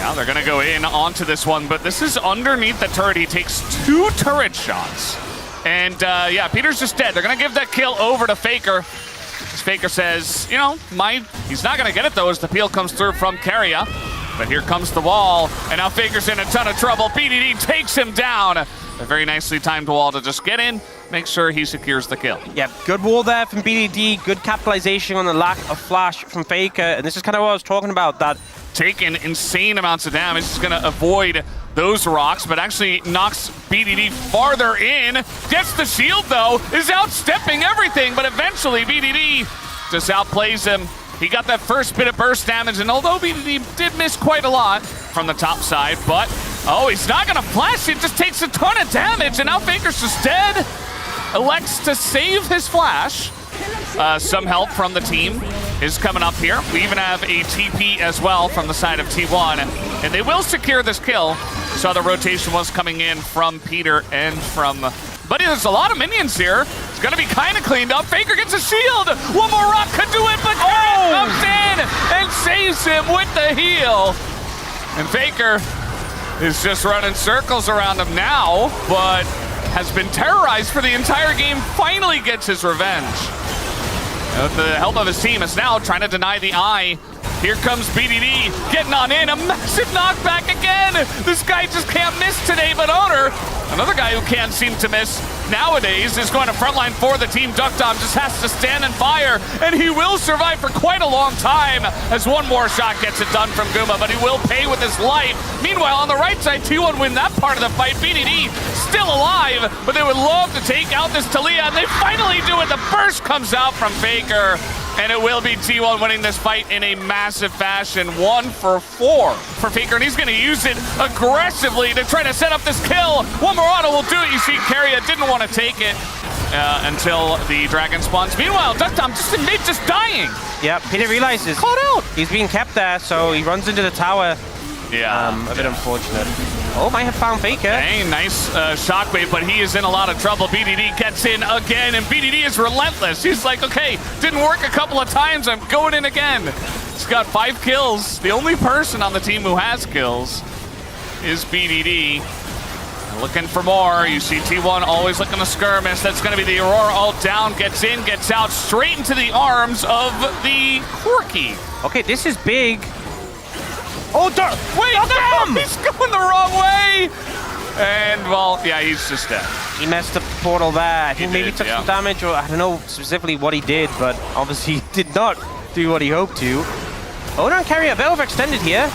Now they're going to go in onto this one, but this is underneath the turret. He takes 2 turret shots. And yeah, Peter's just dead. They're going to give that kill over to Faker. As Faker says, you know, he's not going to get it though as the peel comes through from Keria. But here comes the wall, and now Faker's in a ton of trouble. BDD takes him down. A very nicely timed wall to just get in, make sure he secures the kill. Yeah, good wall there from BDD, good capitalization on the lack of flash from Faker, and this is kind of what I was talking about, that taking insane amounts of damage. He's going to avoid those rocks, but actually knocks BDD farther in. Gets the shield, though, is outstepping everything, but eventually BDD just outplays him. He got that first bit of burst damage, and although BDD did miss quite a lot from the top side, but, oh, he's not going to flash. It just takes a ton of damage, and now Faker's just dead. Elects to save his flash. Some help from the team is coming up here. We even have a TP as well from the side of T1, and they will secure this kill. Saw the rotation was coming in from Peter and from... But there's a lot of minions here. It's going to be kind of cleaned up. Faker gets a shield. One more rock could do it, but Keria comes in and saves him with the heal. And Faker is just running circles around him now, but has been terrorized for the entire game. Finally gets his revenge. With the help of his team, is now trying to deny the eye. Here comes BDD, getting on in, a massive knockback again. This guy just can't miss today, but Owner, another guy who can't seem to miss nowadays, is going to frontline for the team. Duckdom just has to stand and fire, and he will survive for quite a long time as one more shot gets it done from Guma, but he will pay with his life. Meanwhile, on the right side, T1 win that part of the fight. BDD still alive, but they would love to take out this Talia, and they finally do it. The burst comes out from Faker. And it will be T1 winning this fight in a massive fashion. 1 for 4 for Faker, and he's going to use it aggressively to try to set up this kill. One more auto will do it. You see, Keria didn't want to take it until the dragon spawns. Meanwhile, Duckdom just in mid, just dying. Yeah, Peter realizes caught out. He's being kept there, so he runs into the tower. Yeah, a bit unfortunate. Oh, might have found Faker. Dang, nice shockwave, but he is in a lot of trouble. BDD gets in again, and BDD is relentless. He's like, okay, didn't work a couple of times, I'm going in again. He's got 5 kills. The only person on the team who has kills is BDD. Looking for more. You see T1 always looking to skirmish. That's going to be the Aurora ult down, gets in, gets out, straight into the arms of the Corki. Okay, this is big. Oh, wait, no! He's going the wrong way! And, well, yeah, he's just dead. He messed up the portal there. He maybe took yeah. some damage, or I don't know specifically what he did, but obviously he did not do what he hoped to. Owner and Keria a bit overextended here.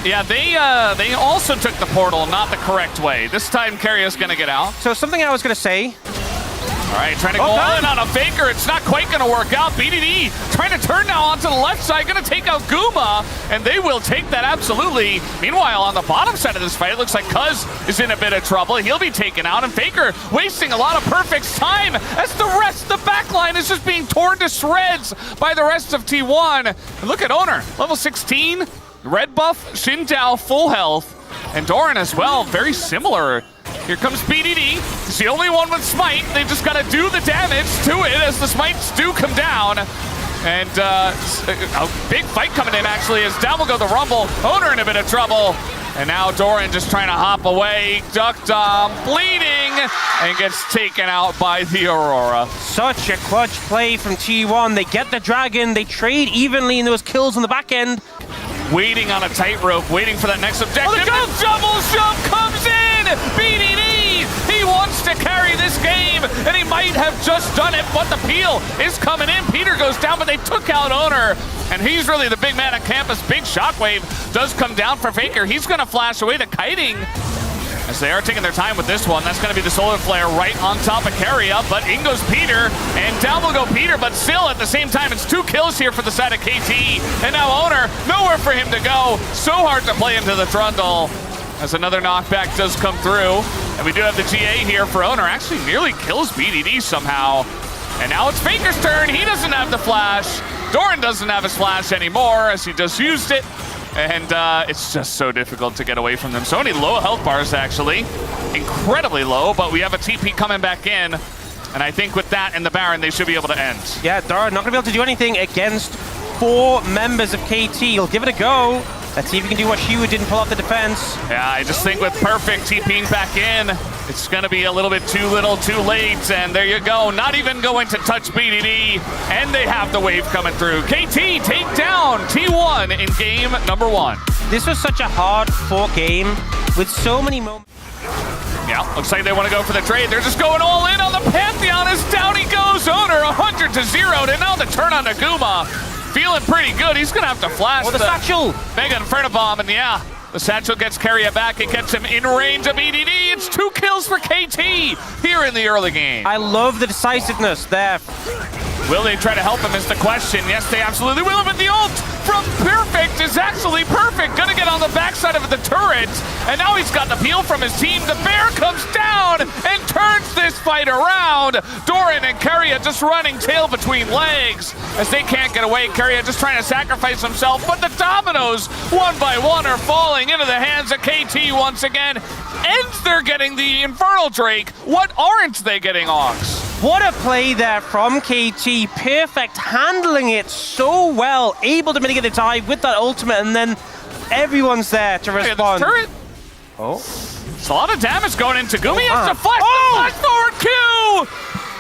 Yeah, they also took the portal not the correct way. This time, Keria's going to get out. So something I was going to say. All right, trying to go all in on a Faker. It's not quite going to work out. BDD trying to turn now onto the left side, going to take out Guma, and they will take that absolutely. Meanwhile, on the bottom side of this fight, it looks like Cuz is in a bit of trouble. He'll be taken out, and Faker wasting a lot of Perfect's time as the rest of the backline is just being torn to shreds by the rest of T1. And look at Owner, level 16, red buff, Xingqiao full health, and Doran as well, very similar. Here comes BDD. He's the only one with Smite. They've just got to do the damage to it as the Smites do come down. And a big fight coming in, actually, as down will go the Rumble. Owner in a bit of trouble. And now Doran just trying to hop away. Duckdom bleeding and gets taken out by the Aurora. Such a clutch play from T1. They get the dragon. They trade evenly in those kills on the back end. Waiting on a tightrope, waiting for that next objective. Oh, the double jump comes in! BDD! He wants to carry this game, and he might have just done it, but the peel is coming in. Peter goes down, but they took out Owner, and he's really the big man on campus. Big shockwave does come down for Faker. He's going to flash away the kiting, as they are taking their time with this one. That's going to be the solar flare right on top of Keria, but in goes Peter, and down will go Peter, but still at the same time, it's 2 kills here for the side of KT, and now Owner, nowhere for him to go. So hard to play into the Trundle, as another knockback does come through, and we do have the GA here for Owner. Actually nearly kills BDD somehow, and now it's Faker's turn. He doesn't have the flash. Doran doesn't have his flash anymore, as he just used it. And it's just so difficult to get away from them. So many low health bars, actually. Incredibly low, but we have a TP coming back in. And I think with that and the Baron, they should be able to end. Yeah, Doran not going to be able to do anything against 4 members of KT. He'll give it a go. Let's see if he can do what Shiwu did and pull off the defense. Yeah, I just think with Perfect TPing back in, it's going to be a little bit too little, too late. And there you go. Not even going to touch BDD. And they have the wave coming through. KT take down T1 in game number 1. This was such a hard-fought game with so many moments. Yeah, looks like they want to go for the trade. They're just going all in on the Pantheon as down he goes. Owner 100-0 to now the turn on Naguma. Feeling pretty good. He's going to have to flash the satchel. Mega Inferno Bomb, and yeah, the satchel gets Keria back. It gets him in range of EDD. It's 2 kills for KT here in the early game. I love the decisiveness there. Will they try to help him is the question. Yes, they absolutely will, but the ult from Perfect is actually perfect. Gonna get on the backside of the turret, and now he's got the peel from his team. The bear comes down and turns this fight around. Doran and Keria just running tail between legs as they can't get away. Keria just trying to sacrifice himself, but the dominoes, one by one, are falling into the hands of KT once again. And they're getting the Infernal Drake. What aren't they getting, Ox? What a play there from KT. Perfect, handling it so well, able to mitigate the dive with that ultimate, and then everyone's there to respond. Yeah, turret. Oh. It's a lot of damage going into Gumi. Has to flash the flash forward Q!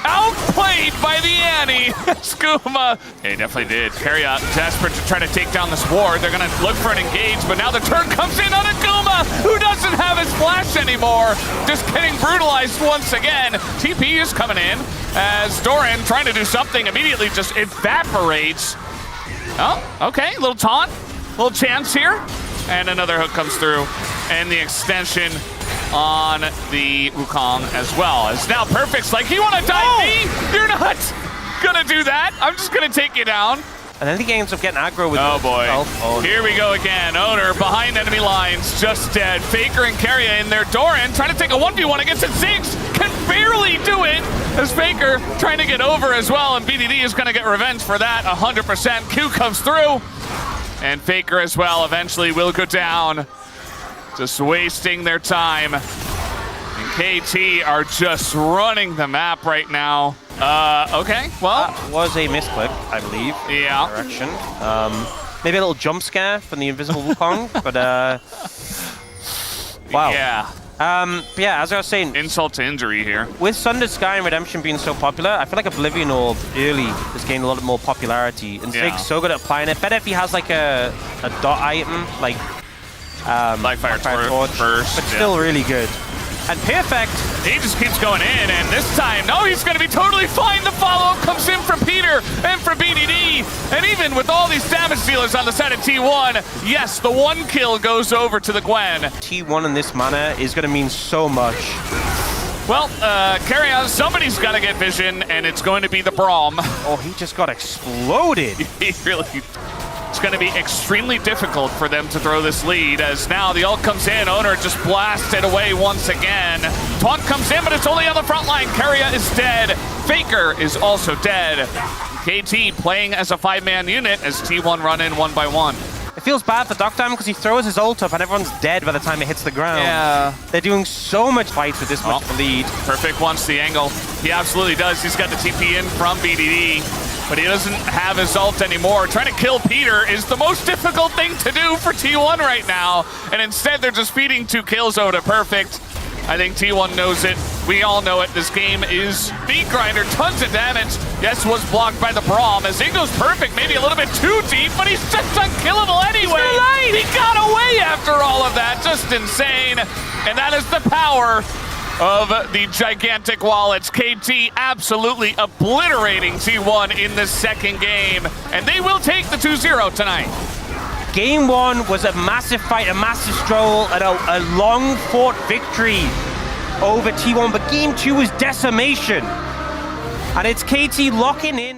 Outplayed by the Annie. Skooma. Yeah, he definitely did. Keria desperate to try to take down this ward. They're going to look for an engage, but now the turn comes in on Aguma, who doesn't have his flash anymore. Just getting brutalized once again. TP is coming in as Doran, trying to do something, immediately just evaporates. Oh, okay. Little taunt. Little chance here. And another hook comes through. And the extension on the Wukong as well. As now Perfect's like, you want to dive me? You're not gonna do that. I'm just gonna take you down. And then he ends up getting aggro with Here we go again. Owner behind enemy lines, just dead. Faker and Keria in there. Doran trying to take a 1v1 against it. Ziggs can barely do it as Faker trying to get over as well, and BDD is gonna get revenge for that 100%. Q comes through, and Faker as well eventually will go down. Just wasting their time. And KT are just running the map right now. Okay, well. That was a misclick, I believe. Yeah. Direction. Maybe a little jump scare from the invisible Wukong, but wow. Yeah. But yeah, as I was saying, insult to injury here. With Sundered Sky and Redemption being so popular, I feel like Oblivion Orb early has gained a lot more popularity. And Zig's so good at applying it. Better if he has like a dot item, like Fire Torch first, but still really good. And Perfect, he just keeps going in, and this time, no, he's going to be totally fine. The follow-up comes in from Peter and from BDD, and even with all these damage dealers on the side of T1, yes, the 1 kill goes over to the Gwen. T1 in this manner is going to mean so much. Well, Keria, somebody's got to get vision, and it's going to be the Braum. Oh, he just got exploded. He really... It's going to be extremely difficult for them to throw this lead, as now the ult comes in. Owner just blasted away once again. Taunt comes in, but it's only on the front line. Keria is dead. Faker is also dead. KT playing as a 5-man unit as T1 run in 1 by 1. It feels bad for Doctor because he throws his ult up and everyone's dead by the time it hits the ground. Yeah. They're doing so much fights with this much of a lead. Perfect wants the angle. He absolutely does. He's got the TP in from BDD, but he doesn't have his ult anymore. Trying to kill Peter is the most difficult thing to do for T1 right now, and instead they're just feeding 2 kills over to Perfect. I think T1 knows it. We all know it. This game is speed grinder. Tons of damage. Yes, was blocked by the Braum. As in goes Perfect, maybe a little bit too deep, but he's just unkillable anyway. He got away after all of that. Just insane. And that is the power of the gigantic wallets. KT absolutely obliterating T1 in the second game. And they will take the 2-0 tonight. Game 1 was a massive fight, a massive stroll, and a long-fought victory over T1, but Game 2 was decimation. And it's KT locking in.